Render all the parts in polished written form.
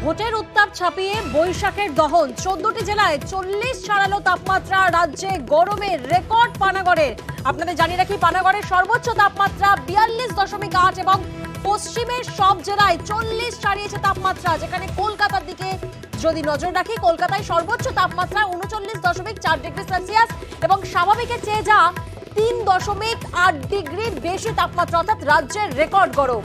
ভোটের উত্তাপ ছাপিয়ে বৈশাখের দহন 14টি জেলায় 40 ছাড়ালো তাপমাত্রা। রাজ্যে গরমের রেকর্ড পানাগড়ের। আপনাদের জানিয়ে রাখি, পানাগড়ের সর্বোচ্চ তাপমাত্রা 42.8 এবং পশ্চিমের সব জেলায় 40 ছাড়িয়েছে তাপমাত্রা। যেখানে কলকাতার দিকে যদি নজর রাখি, কলকাতায় সর্বোচ্চ তাপমাত্রা 39.4 ডিগ্রি সেলসিয়াস এবং স্বাভাবিকের চেয়ে যা 3.8 ডিগ্রির বেশি তাপমাত্রা, অর্থাৎ রাজ্যের রেকর্ড গরম।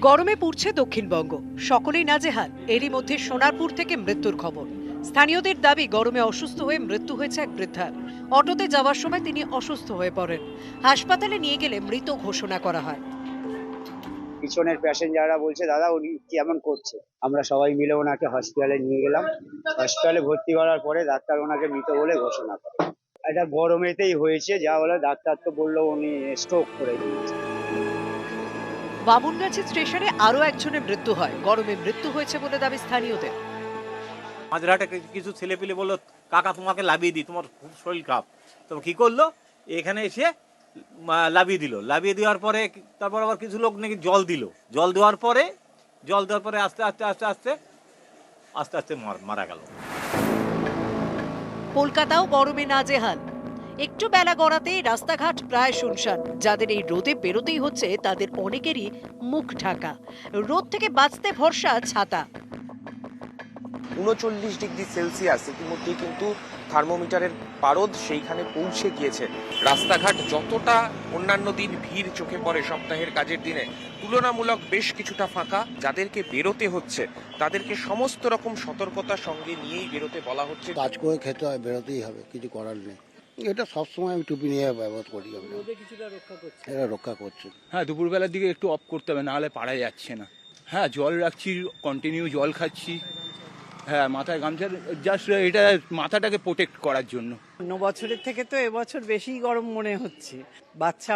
গরমে পুড়ছে দক্ষিণবঙ্গ, সকলেই নাজেহাল। এরই মধ্যে সোনারপুর থেকে মৃত্যুর খবর। স্থানীয়দের দাবি, গরমে অসুস্থ হয়ে মৃত্যু হয়েছে এক বৃদ্ধার। অটোতে যাওয়ার সময় তিনি অসুস্থ হয়ে পড়েন। হাসপাতালে নিয়ে গেলে মৃত ঘোষণা করা হয়। পিছনের প্যাসেঞ্জাররা বলছে, দাদা উনি কেমন করছে। আমরা সবাই মিলে ওনাকে হসপিটালে নিয়ে গেলাম। হসপিটালে ভর্তি করার পরে ডাক্তার ওনাকে মৃত বলে ঘোষণা করে। এটা গরমেতেই হয়েছে, যা হলো ডাক্তার তো বললো উনি স্ট্রোক করে দিয়েছে। বামুনগাছি স্টেশনে আরো একজনের মৃত্যু হয়। গরমে মৃত্যু হয়েছে বলে দাবি স্থানীয়দের। মাঝরাতে কিছু ছেলেপিলে বললো, কাকা তোমাকে লাভিয়ে দিই, তোমার খুব শরীর খারাপ। তো কি করলো, এখানে এসে লাভিয়ে দিল। লাভিয়ে দেওয়ার পরে তারপর আবার কিছু লোক নাকি জল দিল। জল দেওয়ার পরে আস্তে আস্তে মারা গেল। কলকাতাও গরমে নাজেহাল। একটু বেলা গড়াতেই রাস্তাঘাট প্রায় শুনশান। যাদের এই রোদে বেরোতেই হচ্ছে তাদের অনেকেরই মুখ ঢাকা। রোদ থেকে বাঁচতে ভরসা ছাতা। 39 ডিগ্রি সেলসিয়াস ইতিমধ্যেই কিন্তু থার্মোমিটারের পারদ সেইখানে পৌঁছে গিয়েছে। রাস্তাঘাট যতটা অন্যান্য দিন ভিড় চোখে পড়ে সপ্তাহের কাজের দিনে, তুলনামূলক বেশ কিছুটা ফাঁকা। যাদেরকে বেরোতে হচ্ছে তাদেরকে সমস্ত রকম সতর্কতার সঙ্গে নিয়েই বেরোতে বলা হচ্ছে। কাজ করে খেতে হয়, বেরোতেই হবে, কিছু করার নেই। এটা সবসময় আমি টুপি নিয়ে ব্যবহার করি। এটা রক্ষা করছে। হ্যাঁ, দুপুরবেলার দিকে একটু অফ করতে হবে, নাহলে পারা যাচ্ছে না। হ্যাঁ, জল রাখছি, কন্টিনিউ জল খাচ্ছি। হ্যাঁ, মাথায় গামছা, জাস্ট এটা মাথাটাকে প্রোটেক্ট করার জন্য। 9 বছরের থেকে তো এবছর বেশি গরম মনে হচ্ছে। বাচ্চা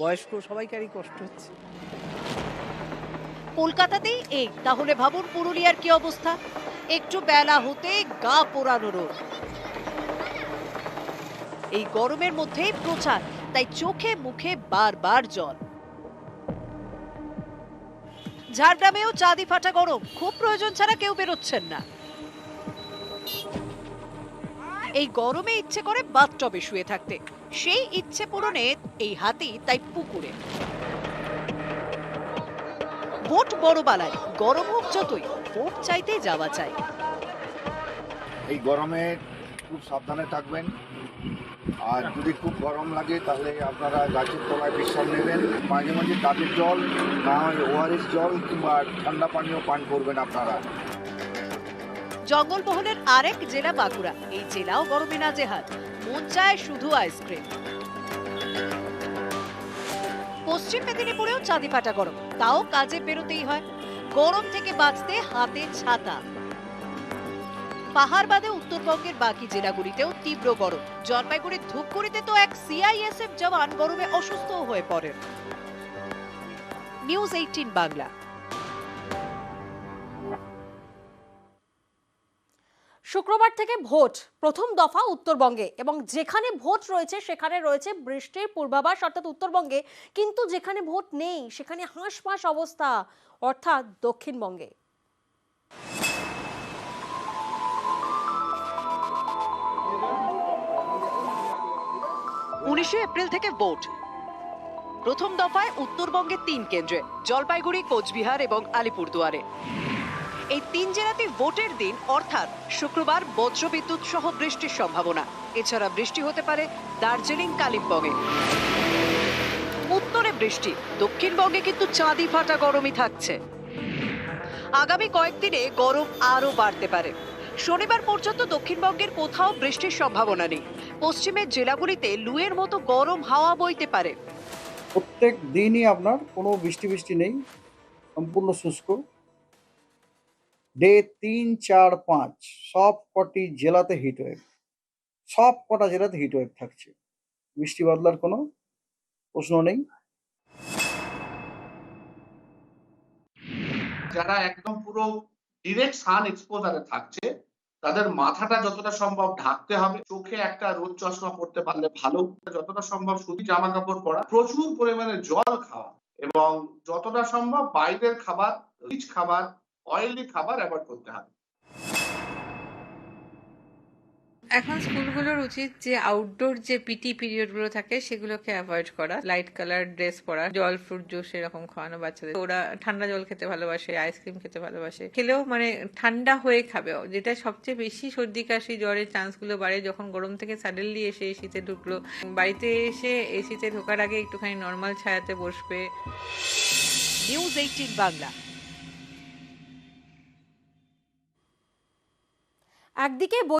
বয়স্ক সবাইকারই কষ্ট হচ্ছে। কলকাতাতেই এই, তাহলে ভাবুন পুরুলিয়ার কি অবস্থা। একটু বেলা হতে গা পোড়ানো রোদ। এই গরমের মধ্যেই প্রচার, তাই চোখে মুখে বারবার জল। ঝাড়গ্রামেও চাঁদি ফাটা গরম, খুব প্রয়োজন ছাড়া কেউ বেরোচ্ছেন না। এই গরমে ইচ্ছে করে বাথটবে শুয়ে থাকতে, সেই ইচ্ছে পূরণে এই হাতি তাই পুকুরে। ভোট বড় বালায়, গরম হোক যতই, ভোট চাইতে যাওয়া চাই। এই গরমে খুব সাবধানে থাকবেন। আর যদি খুব গরম লাগে তাহলে আপনারা গাছের তলায় বিশ্রাম নেবেন। মাঝে মাঝে ডাবের জল, না হয় ওআরএস জল কিংবা ঠান্ডা পানীয় পান করবেন আপনারা। জঙ্গলমহলের আরেক জেলা বাঁকুড়া। এই জেলাও গরমে নাজেহাল, মন চায় শুধু আইসক্রিম। পশ্চিম মেদিনীপুরেও চাঁদি ফাটা গরম, তাও কাজে বেরোতেই হয়। গরম থেকে বাঁচতে হাতে ছাতা। পাহাড় বাদে উত্তরবঙ্গের বাকি জেলাগুলিতেও তীব্র গরম। জলপাইগুড়ির ধূপগুড়িতে তো এক সিআইএসএফ জওয়ান গরমে অসুস্থ হয়ে পড়েন। নিউজ 18 বাংলা। শুক্রবার থেকে ভোট, প্রথম দফা উত্তরবঙ্গে, এবং যেখানে ভোট রয়েছে সেখানে রয়েছে বৃষ্টির পূর্বাভাস, অর্থাৎ উত্তরবঙ্গে। কিন্তু যেখানে ভোট নেই সেখানে হাঁসফাঁস অবস্থা, অর্থাৎ দক্ষিণবঙ্গে। 19 এপ্রিল থেকে ভোট। প্রথম দফায় উত্তরবঙ্গের 3 কেন্দ্রে, জলপাইগুড়ি, কোচবিহার এবং আলিপুরদুয়ারে। এই 3 জেলাতে ভোটের দিন অর্থাৎ শুক্রবার বজ্রবিদ্যুৎ সহ বৃষ্টির সম্ভাবনা। এছাড়া বৃষ্টি হতে পারে দার্জিলিং, কালিম্পংয়ে। উত্তরে বৃষ্টি, দক্ষিণবঙ্গে কিন্তু চাঁদি ফাটা গরমই থাকছে। আগামী কয়েকদিনে গরম আরো বাড়তে পারে। শনিবার পর্যন্ত দক্ষিণবঙ্গের কোথাও বৃষ্টির সম্ভাবনা নেই। পশ্চিমের জেলাগুলিতে লুয়ের মতো গরম হাওয়া বইতে পারে। প্রত্যেক দিনই আপনার কোনো বৃষ্টি নেই, সম্পূর্ণ শুষ্ক। ডে 3, 4, 5 সব কটি জেলাতে হিটওয়েভ, সব কটা জেলাতে হিটওয়েভ থাকছে। বৃষ্টি বাদলার কোনো প্রশ্ন নেই। যারা একদম পুরো ডিরেক্ট সান এক্সপোজারে থাকছে তাদের মাথাটা যতটা সম্ভব ঢাকতে হবে, চোখে একটা রোদ চশমা পড়তে পারলে ভালো, যতটা সম্ভব সুতি জামা কাপড় পরা, প্রচুর পরিমাণে জল খাওয়া এবং যতটা সম্ভব বাইরের খাবার, রিচ খাবার, অয়েলি খাবার অ্যাভয়েড করতে হবে। এখন স্কুলগুলোর উচিত যে আউটডোর যে পিটি পিরিয়ড গুলো থাকে সেগুলোকে অ্যাভয়েড করা, লাইট কালার ড্রেস পরা, জল ফ্রুট জুস এরকম খাওয়ানো বাচ্চাদের। ওরা ঠান্ডা জল খেতে ভালোবাসে, আইসক্রিম খেতে ভালোবাসে, খেলেও মানে ঠান্ডা হয়ে খাবে, যেটা সবচেয়ে বেশি সর্দি কাশি জ্বরের চান্স গুলো বাড়ে যখন গরম থেকে সাডেনলি এসে এসিতে ঢুকলো। বাড়িতে এসে এসিতে ঢোকার আগে একটুখানি নর্মাল ছায়াতে বসবে। নিউজ 18 বাংলা। একদিকে